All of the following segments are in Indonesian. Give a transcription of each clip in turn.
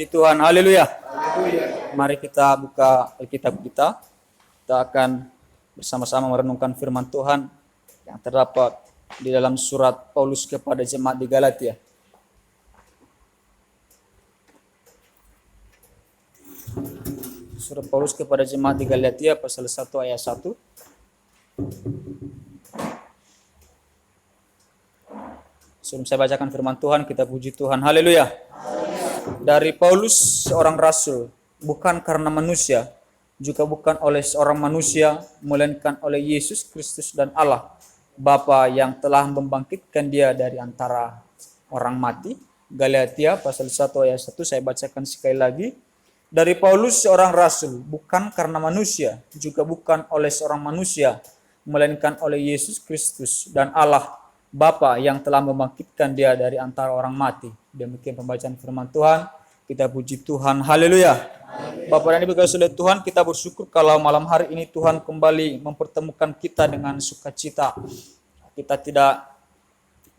puji Tuhan. Haleluya. Mari kita buka Alkitab kita. Kita akan bersama-sama merenungkan firman Tuhan yang terdapat di dalam surat Paulus kepada jemaat di Galatia. Surat Paulus kepada jemaat di Galatia pasal 1 ayat 1. Sebelum saya bacakan firman Tuhan, kita puji Tuhan. Haleluya. Dari Paulus, seorang rasul, bukan karena manusia, juga bukan oleh seorang manusia, melainkan oleh Yesus Kristus dan Allah, Bapa yang telah membangkitkan dia dari antara orang mati. Galatia pasal 1 ayat 1, saya bacakan sekali lagi. Dari Paulus, seorang rasul, bukan karena manusia, juga bukan oleh seorang manusia, melainkan oleh Yesus Kristus dan Allah, Bapa yang telah membangkitkan dia dari antara orang mati. Demikian pembacaan firman Tuhan. Kita puji Tuhan. Haleluya. Bapak dan Ibu kasih Tuhan, kita bersyukur kalau malam hari ini Tuhan kembali mempertemukan kita dengan sukacita. Kita tidak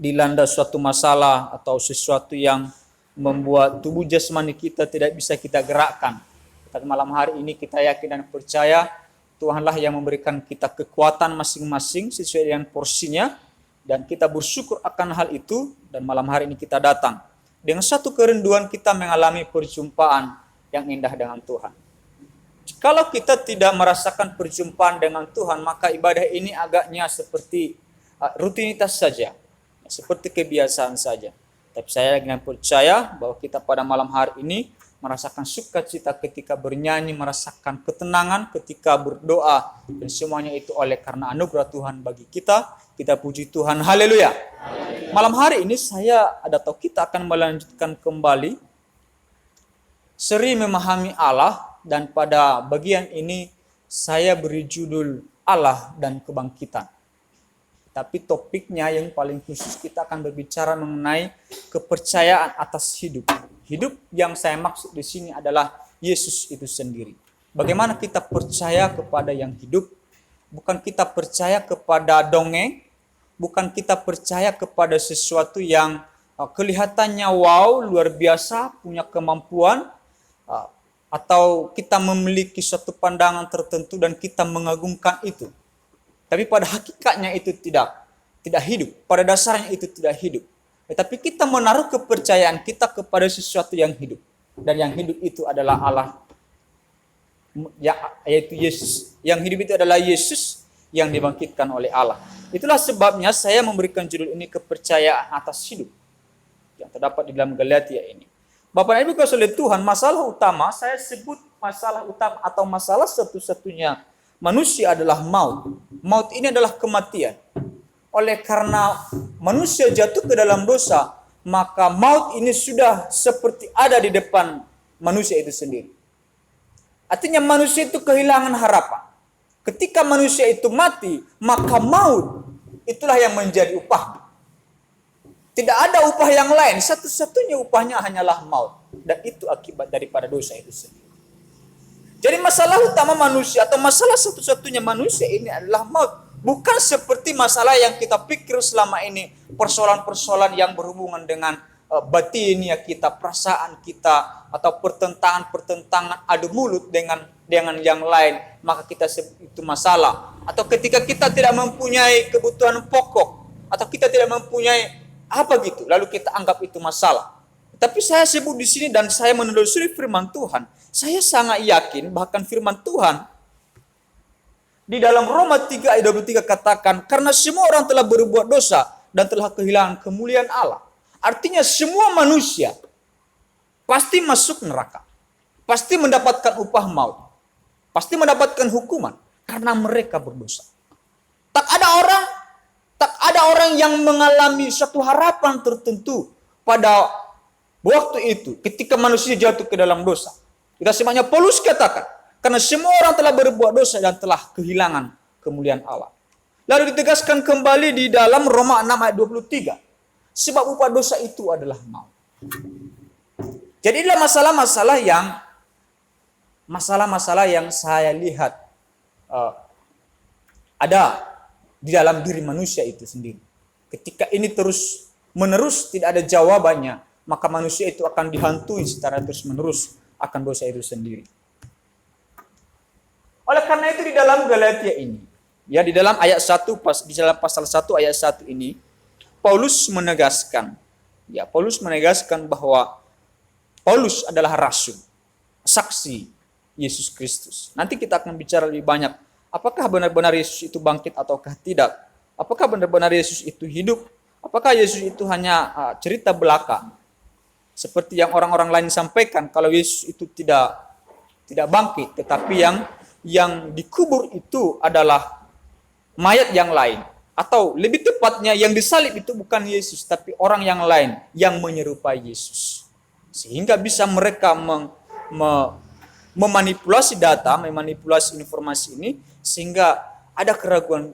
dilanda suatu masalah atau sesuatu yang membuat tubuh jasmani kita tidak bisa kita gerakkan. Tapi malam hari ini kita yakin dan percaya Tuhanlah yang memberikan kita kekuatan masing-masing sesuai dengan porsinya. Dan kita bersyukur akan hal itu, dan malam hari ini kita datang dengan satu kerinduan kita mengalami perjumpaan yang indah dengan Tuhan. Kalau kita tidak merasakan perjumpaan dengan Tuhan, maka ibadah ini agaknya seperti rutinitas saja, seperti kebiasaan saja. Tapi saya dengan percaya bahwa kita pada malam hari ini merasakan sukacita ketika bernyanyi, merasakan ketenangan ketika berdoa, dan semuanya itu oleh karena anugerah Tuhan bagi kita. Kita puji Tuhan. Haleluya. Malam hari ini kita akan melanjutkan kembali seri memahami Allah, dan pada bagian ini saya beri judul Allah dan Kebangkitan. Tapi topiknya yang paling khusus kita akan berbicara mengenai kepercayaan atas hidup. Hidup yang saya maksud di sini adalah Yesus itu sendiri. Bagaimana kita percaya kepada yang hidup? Bukan kita percaya kepada dongeng, bukan kita percaya kepada sesuatu yang kelihatannya wow, luar biasa, punya kemampuan, atau kita memiliki suatu pandangan tertentu dan kita mengagumkan itu. Tapi pada hakikatnya itu tidak hidup. Pada dasarnya itu tidak hidup. Tetapi kita menaruh kepercayaan kita kepada sesuatu yang hidup. Dan yang hidup itu adalah Allah, yaitu Yesus. Yang hidup itu adalah Yesus yang dibangkitkan oleh Allah. Itulah sebabnya saya memberikan judul ini kepercayaan atas hidup yang terdapat di dalam Galatia ini. Bapak dan Ibu kasih Tuhan, masalah utama saya sebut masalah utama atau masalah satu-satunya manusia adalah maut. Maut ini adalah kematian. Oleh karena manusia jatuh ke dalam dosa, maka maut ini sudah seperti ada di depan manusia itu sendiri. Artinya manusia itu kehilangan harapan. Ketika manusia itu mati, maka maut itulah yang menjadi upah. Tidak ada upah yang lain, satu-satunya upahnya hanyalah maut. Dan itu akibat daripada dosa itu sendiri. Jadi masalah utama manusia atau masalah satu-satunya manusia ini adalah maut. Bukan seperti masalah yang kita pikir selama ini, persoalan-persoalan yang berhubungan dengan batinia kita, perasaan kita, atau pertentangan-pertentangan adu mulut dengan yang lain, maka kita sebut itu masalah. Atau ketika kita tidak mempunyai kebutuhan pokok, atau kita tidak mempunyai apa gitu, lalu kita anggap itu masalah. Tapi saya sebut di sini dan saya menelusuri firman Tuhan, saya sangat yakin bahkan firman Tuhan di dalam Roma 3 ayat 23 katakan, karena semua orang telah berbuat dosa dan telah kehilangan kemuliaan Allah. Artinya semua manusia pasti masuk neraka. Pasti mendapatkan upah maut. Pasti mendapatkan hukuman karena mereka berdosa. Tak ada orang yang mengalami suatu harapan tertentu pada waktu itu ketika manusia jatuh ke dalam dosa. Kita semuanya Paulus katakan, karena semua orang telah berbuat dosa dan telah kehilangan kemuliaan Allah. Lalu ditegaskan kembali di dalam Roma 6 ayat 23. Sebab upah dosa itu adalah maut. Jadi inilah masalah-masalah yang saya lihat ada di dalam diri manusia itu sendiri. Ketika ini terus menerus tidak ada jawabannya, maka manusia itu akan dihantui secara terus-menerus akan dosa itu sendiri. Oleh karena itu di dalam Galatia ini, ya di dalam ayat 1 di dalam pasal 1 ayat 1 ini, Paulus menegaskan bahwa Paulus adalah rasul, saksi Yesus Kristus. Nanti kita akan bicara lebih banyak, apakah benar-benar Yesus itu bangkit ataukah tidak? Apakah benar-benar Yesus itu hidup? Apakah Yesus itu hanya cerita belaka? Seperti yang orang-orang lain sampaikan, kalau Yesus itu tidak bangkit, tetapi yang dikubur itu adalah mayat yang lain. Atau lebih tepatnya yang disalib itu bukan Yesus, tapi orang yang lain yang menyerupai Yesus. Sehingga bisa mereka memanipulasi data, memanipulasi informasi ini, sehingga ada keraguan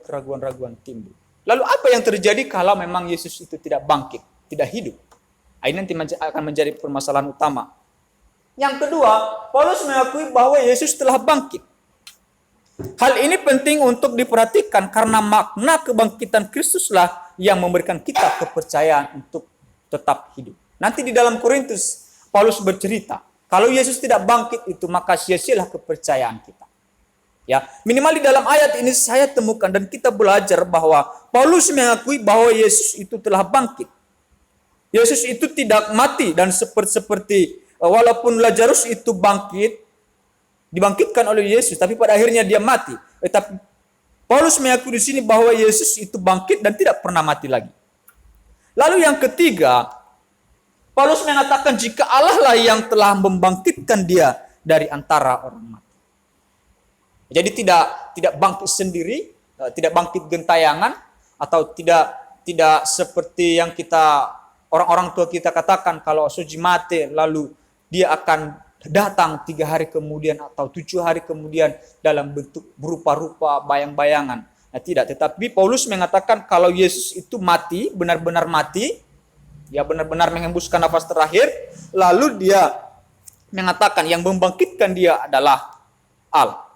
timbul. Lalu apa yang terjadi kalau memang Yesus itu tidak bangkit, tidak hidup? Ini nanti akan menjadi permasalahan utama. Yang kedua, Paulus mengakui bahwa Yesus telah bangkit. Hal ini penting untuk diperhatikan karena makna kebangkitan Kristuslah yang memberikan kita kepercayaan untuk tetap hidup. Nanti di dalam Korintus, Paulus bercerita, kalau Yesus tidak bangkit itu maka sia-sialah kepercayaan kita. Ya, minimal di dalam ayat ini saya temukan dan kita belajar bahwa Paulus mengakui bahwa Yesus itu telah bangkit. Yesus itu tidak mati dan seperti walaupun Lazarus itu dibangkitkan oleh Yesus, tapi pada akhirnya dia mati. Tetapi Paulus mengakui di sini bahwa Yesus itu bangkit dan tidak pernah mati lagi. Lalu yang ketiga, Paulus mengatakan jika Allah lah yang telah membangkitkan dia dari antara orang mati. Jadi tidak bangkit sendiri, tidak bangkit gentayangan, atau tidak seperti yang orang-orang tua kita katakan kalau suji mati lalu dia akan datang 3 hari kemudian atau 7 hari kemudian dalam bentuk berupa-rupa bayang-bayangan. Nah, tidak. Tetapi Paulus mengatakan kalau Yesus itu mati, benar-benar mati, ya benar-benar mengembuskan nafas terakhir, lalu dia mengatakan yang membangkitkan dia adalah Allah.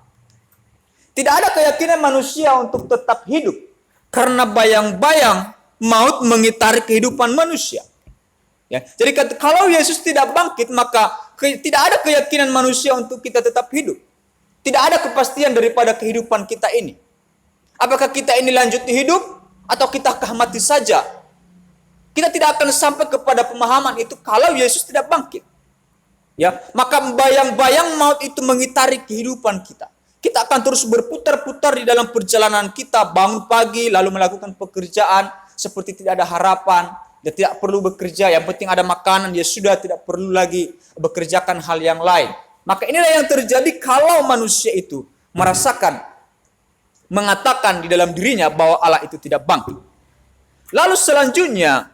Tidak ada keyakinan manusia untuk tetap hidup karena bayang-bayang maut mengitari kehidupan manusia. Ya, jadi kalau Yesus tidak bangkit, maka tidak ada keyakinan manusia untuk kita tetap hidup. Tidak ada kepastian daripada kehidupan kita ini. Apakah kita ini lanjut hidup atau kita mati saja? Kita tidak akan sampai kepada pemahaman itu kalau Yesus tidak bangkit. Ya, maka bayang-bayang maut itu mengitari kehidupan kita. Kita akan terus berputar-putar di dalam perjalanan kita, bangun pagi lalu melakukan pekerjaan seperti tidak ada harapan. Dia tidak perlu bekerja, yang penting ada makanan, dia sudah tidak perlu lagi bekerjakan hal yang lain. Maka inilah yang terjadi kalau manusia itu mengatakan di dalam dirinya bahwa Allah itu tidak bangkit. Lalu selanjutnya,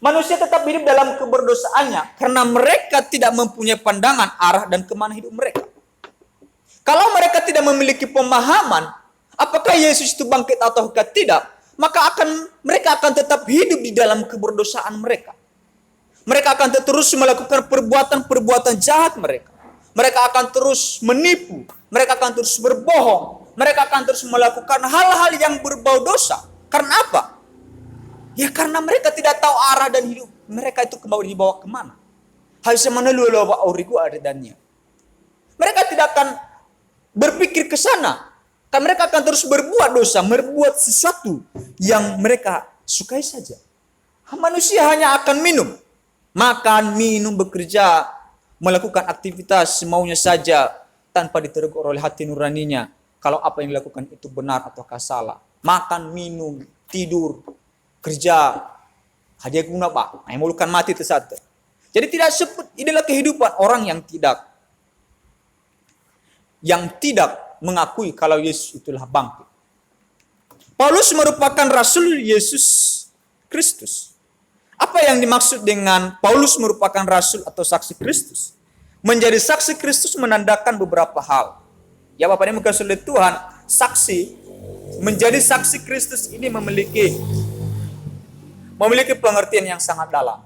manusia tetap hidup dalam keberdosaannya karena mereka tidak mempunyai pandangan arah dan kemana hidup mereka. Kalau mereka tidak memiliki pemahaman apakah Yesus itu bangkit atau tidak, maka mereka akan tetap hidup di dalam keberdosaan mereka. Mereka akan terus melakukan perbuatan-perbuatan jahat mereka. Mereka akan terus menipu. Mereka akan terus berbohong. Mereka akan terus melakukan hal-hal yang berbau dosa. Karena apa? Ya karena mereka tidak tahu arah dan hidup mereka itu dibawa kemana. Mereka tidak akan berpikir ke sana. Karena mereka akan terus berbuat dosa, berbuat sesuatu yang mereka sukai saja. Manusia hanya akan makan, minum, bekerja, melakukan aktivitas semaunya saja tanpa ditegur oleh hati nuraninya. Kalau apa yang dilakukan itu benar ataukah salah. Makan, minum, tidur, kerja, hadiah guna pak. Yang mulukan mati tersatu. Jadi tidak seperti inilah kehidupan orang yang tidak mengakui kalau Yesus itulah bangkit. Paulus merupakan rasul Yesus Kristus. Apa yang dimaksud dengan Paulus merupakan rasul atau saksi Kristus? Menjadi saksi Kristus menandakan beberapa hal. Ya Bapak ini mungkin sulit Tuhan, menjadi saksi Kristus ini memiliki pengertian yang sangat dalam.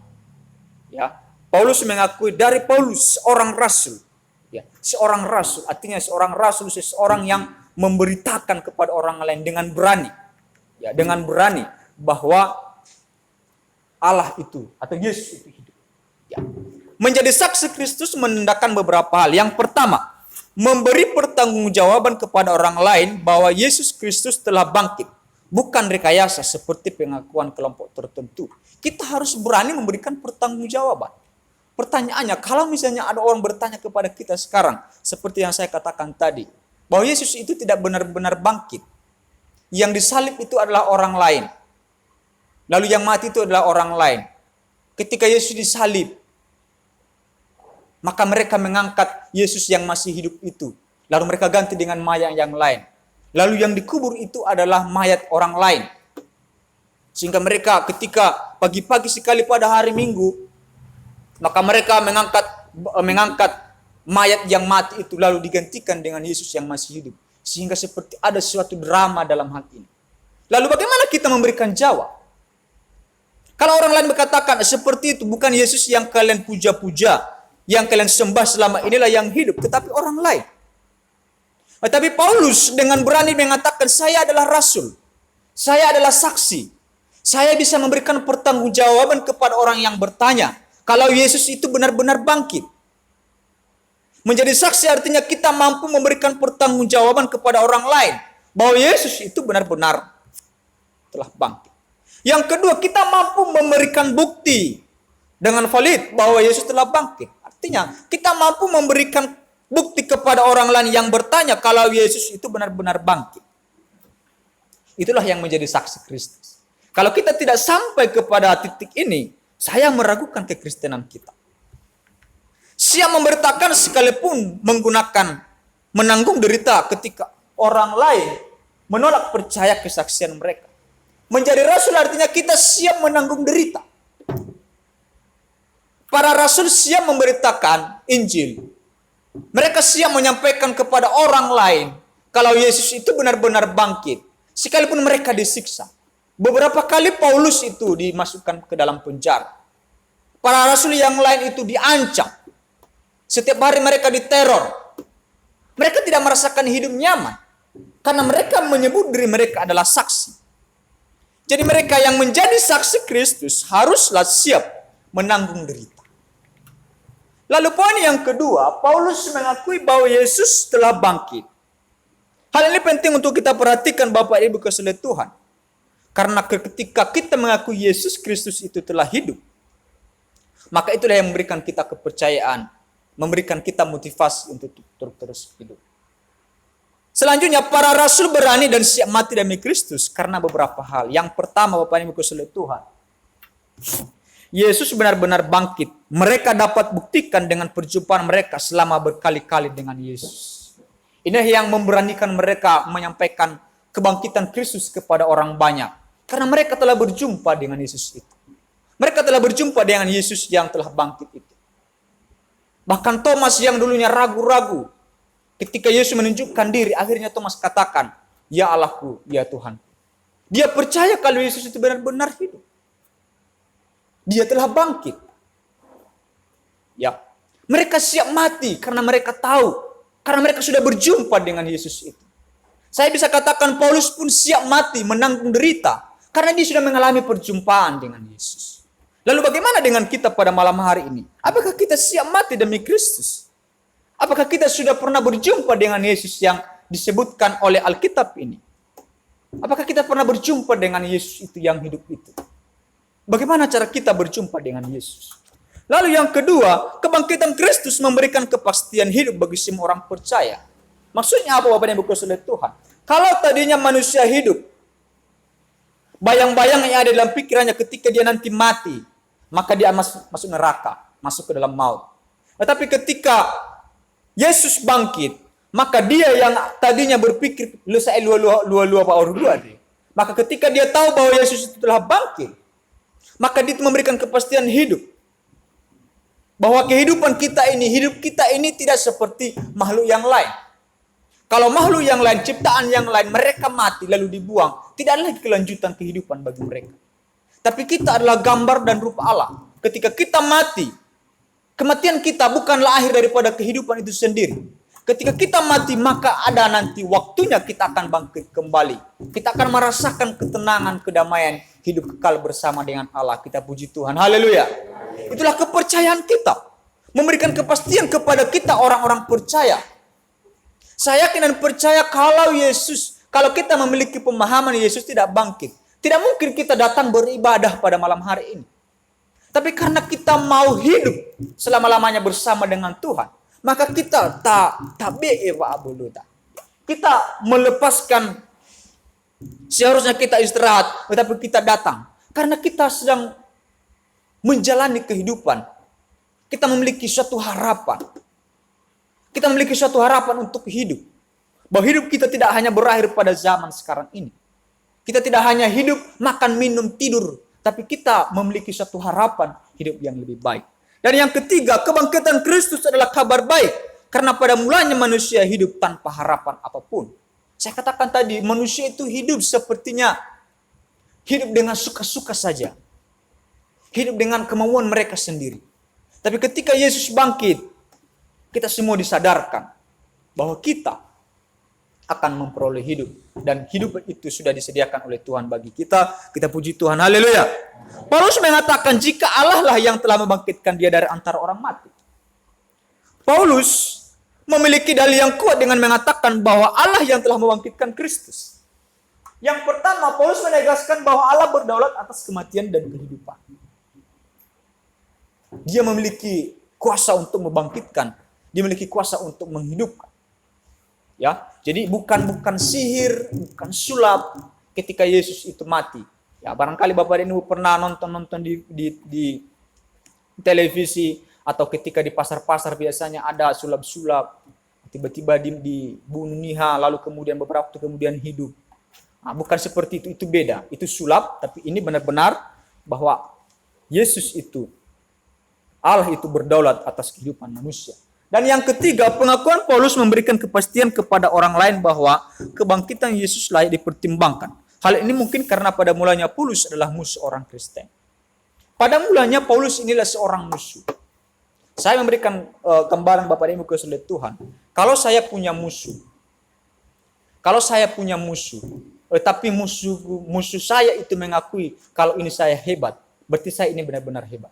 Ya, Paulus mengakui dari Paulus seorang rasul. Ya, seorang rasul artinya seseorang yang memberitakan kepada orang lain dengan berani. Ya, dengan berani bahwa Allah itu atau Yesus itu hidup. Ya. Menjadi saksi Kristus menandakan beberapa hal. Yang pertama, memberi pertanggungjawaban kepada orang lain bahwa Yesus Kristus telah bangkit. Bukan rekayasa seperti pengakuan kelompok tertentu. Kita harus berani memberikan pertanggungjawaban. Pertanyaannya, kalau misalnya ada orang bertanya kepada kita sekarang, seperti yang saya katakan tadi, bahwa Yesus itu tidak benar-benar bangkit. Yang disalib itu adalah orang lain. Lalu yang mati itu adalah orang lain. Ketika Yesus disalib, maka mereka mengangkat Yesus yang masih hidup itu. Lalu mereka ganti dengan mayat yang lain. Lalu yang dikubur itu adalah mayat orang lain. Sehingga mereka ketika pagi-pagi sekali pada hari Minggu, maka mereka mengangkat mayat yang mati itu lalu digantikan dengan Yesus yang masih hidup. Sehingga seperti ada suatu drama dalam hal ini. Lalu bagaimana kita memberikan jawab? Kalau orang lain berkatakan seperti itu, bukan Yesus yang kalian puja-puja, yang kalian sembah selama inilah yang hidup, tetapi orang lain. Tetapi Paulus dengan berani mengatakan, saya adalah rasul, saya adalah saksi, saya bisa memberikan pertanggungjawaban kepada orang yang bertanya, kalau Yesus itu benar-benar bangkit. Menjadi saksi artinya kita mampu memberikan pertanggungjawaban kepada orang lain, bahwa Yesus itu benar-benar telah bangkit. Yang kedua, kita mampu memberikan bukti dengan valid bahwa Yesus telah bangkit. Artinya, kita mampu memberikan bukti kepada orang lain yang bertanya kalau Yesus itu benar-benar bangkit. Itulah yang menjadi saksi Kristus. Kalau kita tidak sampai kepada titik ini, saya meragukan kekristenan kita. Siap memberitakan sekalipun menanggung derita ketika orang lain menolak percaya kesaksian mereka. Menjadi rasul artinya kita siap menanggung derita. Para rasul siap memberitakan Injil. Mereka siap menyampaikan kepada orang lain kalau Yesus itu benar-benar bangkit. Sekalipun mereka disiksa. Beberapa kali Paulus itu dimasukkan ke dalam penjara. Para rasul yang lain itu diancam. Setiap hari mereka diteror. Mereka tidak merasakan hidup nyaman. Karena mereka menyebut diri mereka adalah saksi. Jadi mereka yang menjadi saksi Kristus haruslah siap menanggung derita. Lalu poin yang kedua, Paulus mengakui bahwa Yesus telah bangkit. Hal ini penting untuk kita perhatikan Bapak Ibu kasih Tuhan. Karena ketika kita mengakui Yesus Kristus itu telah hidup, maka itulah yang memberikan kita kepercayaan, memberikan kita motivasi untuk terus hidup. Selanjutnya, para rasul berani dan siap mati demi Kristus karena beberapa hal. Yang pertama, Bapak Ibu kasih Tuhan, Yesus benar-benar bangkit. Mereka dapat buktikan dengan perjumpaan mereka selama berkali-kali dengan Yesus. Ini yang memberanikan mereka menyampaikan kebangkitan Kristus kepada orang banyak. Karena mereka telah berjumpa dengan Yesus itu. Mereka telah berjumpa dengan Yesus yang telah bangkit itu. Bahkan Thomas yang dulunya ragu-ragu, ketika Yesus menunjukkan diri, akhirnya Thomas katakan, ya Allahku, ya Tuhan. Dia percaya kalau Yesus itu benar-benar hidup. Dia telah bangkit. Ya, mereka siap mati karena mereka tahu, karena mereka sudah berjumpa dengan Yesus itu. Saya bisa katakan Paulus pun siap mati menanggung derita karena dia sudah mengalami perjumpaan dengan Yesus. Lalu bagaimana dengan kita pada malam hari ini? Apakah kita siap mati demi Kristus? Apakah kita sudah pernah berjumpa dengan Yesus yang disebutkan oleh Alkitab ini? Apakah kita pernah berjumpa dengan Yesus itu yang hidup itu? Bagaimana cara kita berjumpa dengan Yesus? Lalu yang kedua, kebangkitan Kristus memberikan kepastian hidup bagi semua orang percaya. Maksudnya apa Bapak Ibu kasih Tuhan? Kalau tadinya manusia hidup, bayang-bayang yang ada dalam pikirannya ketika dia nanti mati, maka dia masuk neraka, masuk ke dalam maut. Tetapi ketika Yesus bangkit, maka dia yang tadinya berpikir maka ketika dia tahu bahwa Yesus itu telah bangkit, maka dia memberikan kepastian hidup. Bahwa kehidupan kita ini, hidup kita ini tidak seperti makhluk yang lain. Kalau makhluk yang lain, ciptaan yang lain, mereka mati lalu dibuang, tidak ada lagi kelanjutan kehidupan bagi mereka. Tapi kita adalah gambar dan rupa Allah. Ketika kita mati, kematian kita bukanlah akhir daripada kehidupan itu sendiri. Ketika kita mati, maka ada nanti waktunya kita akan bangkit kembali. Kita akan merasakan ketenangan, kedamaian, hidup kekal bersama dengan Allah. Kita puji Tuhan. Haleluya. Itulah kepercayaan kita. Memberikan kepastian kepada kita orang-orang percaya. Saya yakin dan percaya kalau kita memiliki pemahaman Yesus tidak bangkit, tidak mungkin kita datang beribadah pada malam hari ini. Tapi karena kita mau hidup selama-lamanya bersama dengan Tuhan, maka kita kita melepaskan, seharusnya kita istirahat, tetapi kita datang. Karena kita sedang menjalani kehidupan. Kita memiliki suatu harapan. Kita memiliki suatu harapan untuk hidup. Bahwa hidup kita tidak hanya berakhir pada zaman sekarang ini. Kita tidak hanya hidup, makan, minum, tidur. Tapi kita memiliki suatu harapan hidup yang lebih baik. Dan yang ketiga, kebangkitan Kristus adalah kabar baik. Karena pada mulanya manusia hidup tanpa harapan apapun. Saya katakan tadi, manusia itu hidup sepertinya hidup dengan suka-suka saja. Hidup dengan kemauan mereka sendiri. Tapi ketika Yesus bangkit, kita semua disadarkan bahwa kita akan memperoleh hidup. Dan hidup itu sudah disediakan oleh Tuhan bagi kita. Kita puji Tuhan. Haleluya. Paulus mengatakan jika Allah lah yang telah membangkitkan dia dari antara orang mati. Paulus memiliki dalil yang kuat dengan mengatakan bahwa Allah yang telah membangkitkan Kristus. Yang pertama, Paulus menegaskan bahwa Allah berdaulat atas kematian dan kehidupan. Dia memiliki kuasa untuk membangkitkan, dia memiliki kuasa untuk menghidupkan. Ya, jadi bukan sihir, bukan sulap ketika Yesus itu mati. Ya, barangkali Bapak dan Ibu pernah nonton di televisi atau ketika di pasar-pasar biasanya ada sulap-sulap, tiba-tiba dibunuh niha, lalu kemudian beberapa waktu kemudian hidup. Nah, bukan seperti itu beda. Itu sulap, tapi ini benar-benar bahwa Yesus itu, Allah itu berdaulat atas kehidupan manusia. Dan yang ketiga, pengakuan Paulus memberikan kepastian kepada orang lain bahwa kebangkitan Yesus layak dipertimbangkan. Hal ini mungkin karena pada mulanya Paulus adalah musuh orang Kristen. Pada mulanya Paulus inilah seorang musuh. Saya memberikan gambaran Bapak Ibu ke saudara Tuhan. Kalau saya punya musuh, tapi musuh saya itu mengakui kalau ini saya hebat, berarti saya ini benar-benar hebat.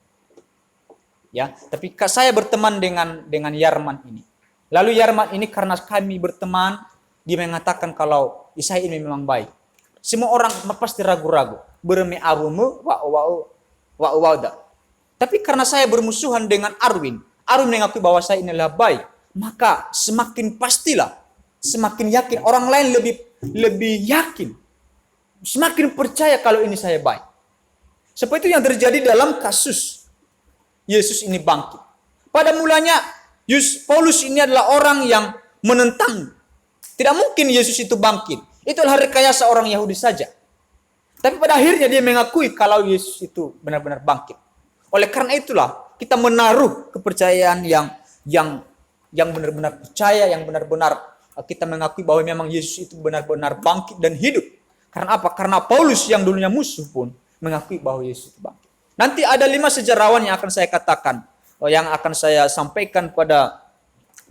Ya, tapi saya berteman dengan Yarman ini. Lalu Yarman ini karena kami berteman, dia mengatakan kalau saya ini memang baik. Semua orang pasti ragu-ragu. Berme abumu wa'uwa'uda. Tapi karena saya bermusuhan dengan Arwin mengakui bahwa saya inilah baik, maka semakin pastilah, semakin yakin, orang lain lebih yakin, semakin percaya kalau ini saya baik. Seperti itu yang terjadi dalam kasus Yesus ini bangkit. Pada mulanya Paulus ini adalah orang yang menentang. Tidak mungkin Yesus itu bangkit. Itu adalah rekayasa orang Yahudi saja. Tapi pada akhirnya dia mengakui kalau Yesus itu benar-benar bangkit. Oleh karena itulah kita menaruh kepercayaan yang benar-benar percaya, yang benar-benar kita mengakui bahwa memang Yesus itu benar-benar bangkit dan hidup. Karena apa? Karena Paulus yang dulunya musuh pun mengakui bahwa Yesus itu bangkit. Nanti ada 5 sejarawan yang akan saya katakan, yang akan saya sampaikan pada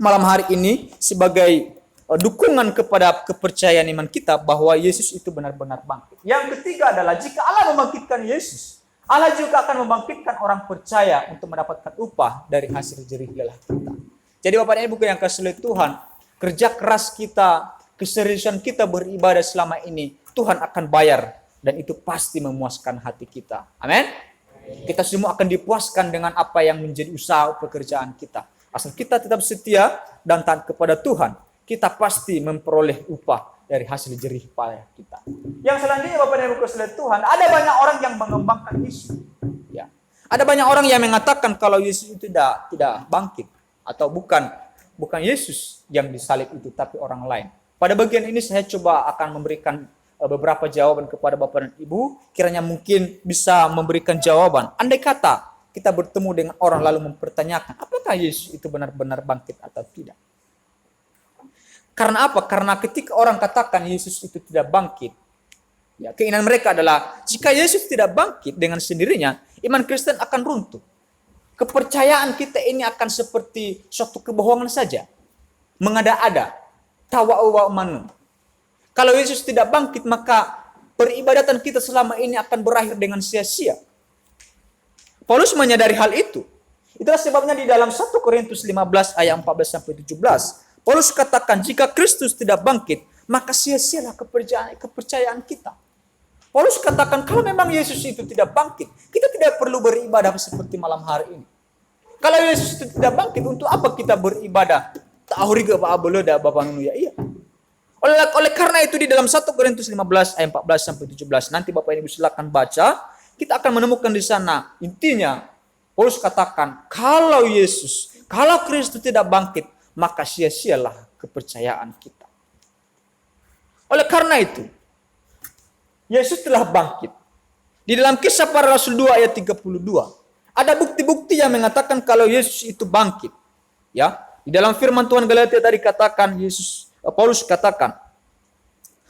malam hari ini sebagai dukungan kepada kepercayaan iman kita bahwa Yesus itu benar-benar bangkit. Yang ketiga adalah jika Allah membangkitkan Yesus, Allah juga akan membangkitkan orang percaya untuk mendapatkan upah dari hasil jerih lelah kita. Jadi Bapak dan Ibu yang kasih Tuhan, kerja keras kita, keseriusan kita beribadah selama ini, Tuhan akan bayar dan itu pasti memuaskan hati kita. Amin. Kita semua akan dipuaskan dengan apa yang menjadi usaha pekerjaan kita. Asal kita tetap setia dan taat kepada Tuhan, kita pasti memperoleh upah dari hasil jerih payah kita. Yang selanjutnya Bapak dan Ibu kasih Tuhan, ada banyak orang yang mengembangkan Yesus. Ya. Ada banyak orang yang mengatakan kalau Yesus itu tidak bangkit atau bukan Yesus yang disalib itu tapi orang lain. Pada bagian ini saya coba akan memberikan beberapa jawaban kepada Bapak dan Ibu, kiranya mungkin bisa memberikan jawaban. Andai kata kita bertemu dengan orang lalu mempertanyakan, apakah Yesus itu benar-benar bangkit atau tidak? Karena apa? Karena ketika orang katakan Yesus itu tidak bangkit, ya, keinginan mereka adalah jika Yesus tidak bangkit dengan sendirinya, iman Kristen akan runtuh. Kepercayaan kita ini akan seperti suatu kebohongan saja, mengada-ada, tawa'u wa'manu. Kalau Yesus tidak bangkit, maka peribadatan kita selama ini akan berakhir dengan sia-sia. Paulus menyadari hal itu. Itulah sebabnya di dalam 1 Korintus 15 ayat 14 sampai 17, Paulus katakan jika Kristus tidak bangkit, maka sia-sialah kepercayaan kita. Paulus katakan kalau memang Yesus itu tidak bangkit, kita tidak perlu beribadah seperti malam hari ini. Kalau Yesus itu tidak bangkit, untuk apa kita beribadah? Ta'ahuri ke ba'aboloda babangun ya iya. Oleh karena itu di dalam 1 Korintus 15 ayat 14 sampai 17, nanti Bapak Ibu silakan baca, kita akan menemukan di sana intinya Paulus katakan kalau Kristus tidak bangkit, maka sia-sialah kepercayaan kita. Oleh karena itu, Yesus telah bangkit. Di dalam Kisah Para Rasul 2 ayat 32, ada bukti-bukti yang mengatakan kalau Yesus itu bangkit. Ya, di dalam firman Tuhan Galatia tadi katakan Paulus katakan,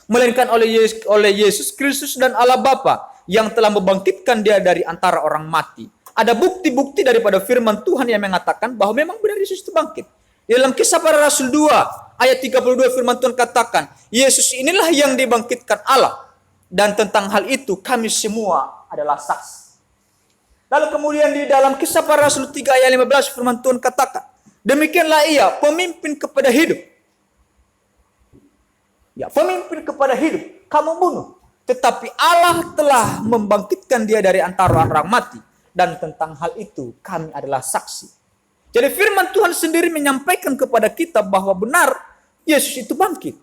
melainkan oleh Yesus Kristus dan Allah Bapa yang telah membangkitkan dia dari antara orang mati. Ada bukti-bukti daripada firman Tuhan yang mengatakan bahwa memang benar Yesus itu bangkit. Di dalam Kisah Para Rasul 2 ayat 32 firman Tuhan katakan, Yesus inilah yang dibangkitkan Allah. Dan tentang hal itu kami semua adalah saksi. Lalu kemudian di dalam Kisah Para Rasul 3 ayat 15 firman Tuhan katakan, demikianlah ia pemimpin kepada hidup. Ya, pemimpin kepada hidup, kamu bunuh. Tetapi Allah telah membangkitkan dia dari antara orang mati. Dan tentang hal itu kami adalah saksi. Jadi firman Tuhan sendiri menyampaikan kepada kita bahwa benar Yesus itu bangkit.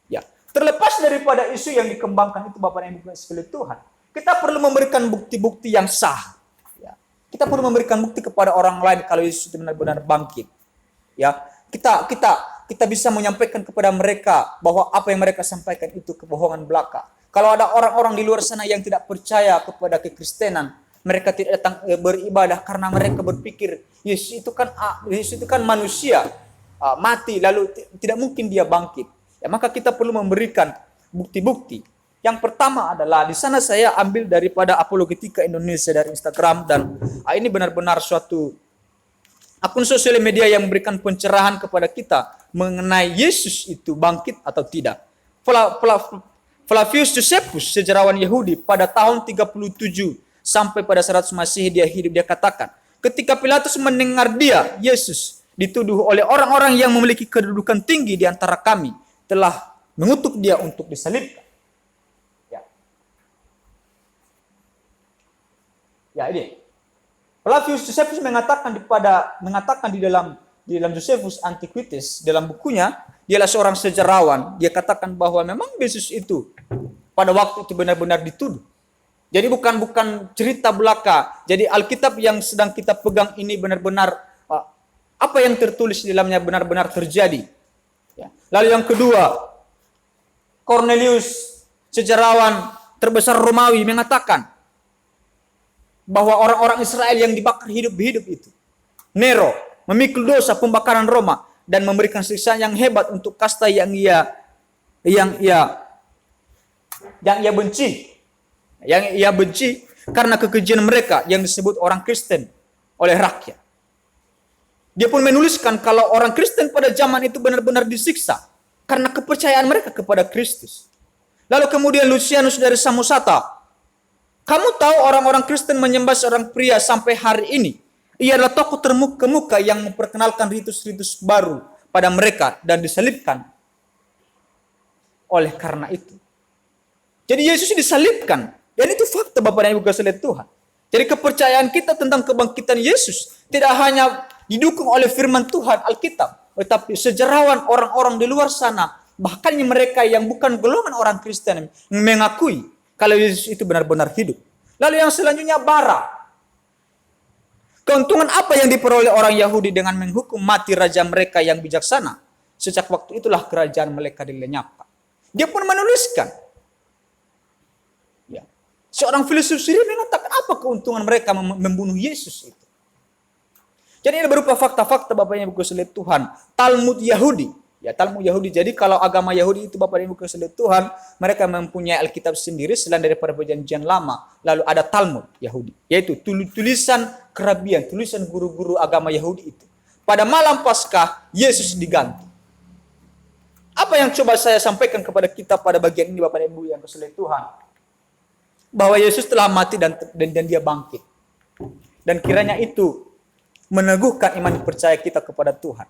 Ya, terlepas daripada isu yang dikembangkan itu Bapak dan Ibu sekalian Tuhan, kita perlu memberikan bukti-bukti yang sah. Ya, kita perlu memberikan bukti kepada orang lain kalau Yesus itu benar-benar bangkit. Ya, kita bisa menyampaikan kepada mereka bahwa apa yang mereka sampaikan itu kebohongan belaka. Kalau ada orang-orang di luar sana yang tidak percaya kepada kekristenan, mereka tidak datang beribadah karena mereka berpikir Yesus itu kan manusia, mati lalu tidak mungkin dia bangkit. Ya, maka kita perlu memberikan bukti-bukti. Yang pertama adalah di sana saya ambil daripada Apologetika Indonesia dari Instagram, dan ini benar-benar suatu akun sosial media yang memberikan pencerahan kepada kita mengenai Yesus itu bangkit atau tidak. Flavius Josephus, sejarawan Yahudi, pada tahun 37 sampai pada 100 Masehi dia hidup, dia katakan, ketika Pilatus mendengar Yesus dituduh oleh orang-orang yang memiliki kedudukan tinggi di antara kami, telah mengutuk dia untuk disalibkan. Ya ini. Flavius Josephus mengatakan di dalam Josephus Antiquities, dalam bukunya, dialah seorang sejarawan, dia katakan bahwa memang Yesus itu pada waktu itu benar-benar dituduh. Jadi bukan cerita belaka. Jadi Alkitab yang sedang kita pegang ini benar-benar apa yang tertulis di dalamnya benar-benar terjadi. Ya. Lalu yang kedua, Cornelius, sejarawan terbesar Romawi, mengatakan bahwa orang-orang Israel yang dibakar hidup-hidup itu, Nero memikul dosa pembakaran Roma dan memberikan siksaan yang hebat untuk kasta yang ia benci. Yang ia benci karena kekejian mereka yang disebut orang Kristen oleh rakyat. Dia pun menuliskan kalau orang Kristen pada zaman itu benar-benar disiksa karena kepercayaan mereka kepada Kristus. Lalu kemudian Lucianus dari Samosata, kamu tahu orang-orang Kristen menyembah seorang pria sampai hari ini. Ia adalah tokoh terkemuka yang memperkenalkan ritus-ritus baru pada mereka dan disalibkan. Oleh karena itu, jadi Yesus disalibkan. Dan itu fakta Bapak dan Ibu sekalian Tuhan. Jadi kepercayaan kita tentang kebangkitan Yesus tidak hanya didukung oleh firman Tuhan Alkitab, tetapi sejarawan orang-orang di luar sana, bahkan mereka yang bukan golongan orang Kristen, mengakui kalau Yesus itu benar-benar hidup. Lalu yang selanjutnya bara. Keuntungan apa yang diperoleh orang Yahudi dengan menghukum mati raja mereka yang bijaksana? Sejak waktu itulah kerajaan mereka dilenyapkan. Dia pun menuliskan, seorang filsuf sendiri mengatakan apa keuntungan mereka membunuh Yesus itu. Jadi ini berupa fakta-fakta Bapak dan Ibu sekalian Tuhan. Talmud Yahudi. Ya, Talmud Yahudi. Jadi kalau agama Yahudi itu Bapak dan Ibu sekalian Tuhan, mereka mempunyai Alkitab sendiri selain daripada perjanjian lama. Lalu ada Talmud Yahudi, yaitu tulisan kerabian, tulisan guru-guru agama Yahudi itu. Pada malam Paskah, Yesus diganti. Apa Apa yang coba saya sampaikan kepada kita pada bagian ini Bapak dan Ibu yang kasih Tuhan? Bahwa Yesus telah mati dan dia bangkit. Dan kiranya itu meneguhkan iman percaya kita kepada Tuhan.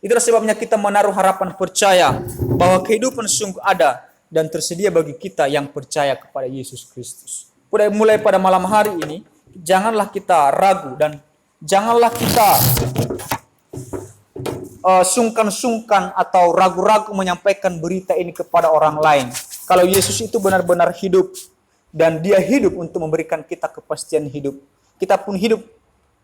Itulah sebabnya kita menaruh harapan percaya bahwa kehidupan sungguh ada dan tersedia bagi kita yang percaya kepada Yesus Kristus. Mulai pada malam hari ini, janganlah kita ragu dan janganlah kita sungkan-sungkan atau ragu-ragu menyampaikan berita ini kepada orang lain. Kalau Yesus itu benar-benar hidup dan dia hidup untuk memberikan kita kepastian hidup. Kita pun hidup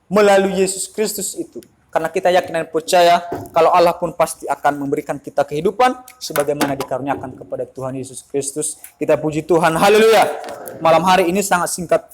melalui Yesus Kristus itu. Karena kita yakin dan percaya kalau Allah pun pasti akan memberikan kita kehidupan sebagaimana dikaruniakan kepada Tuhan Yesus Kristus. Kita puji Tuhan. Haleluya. Malam hari ini sangat singkat.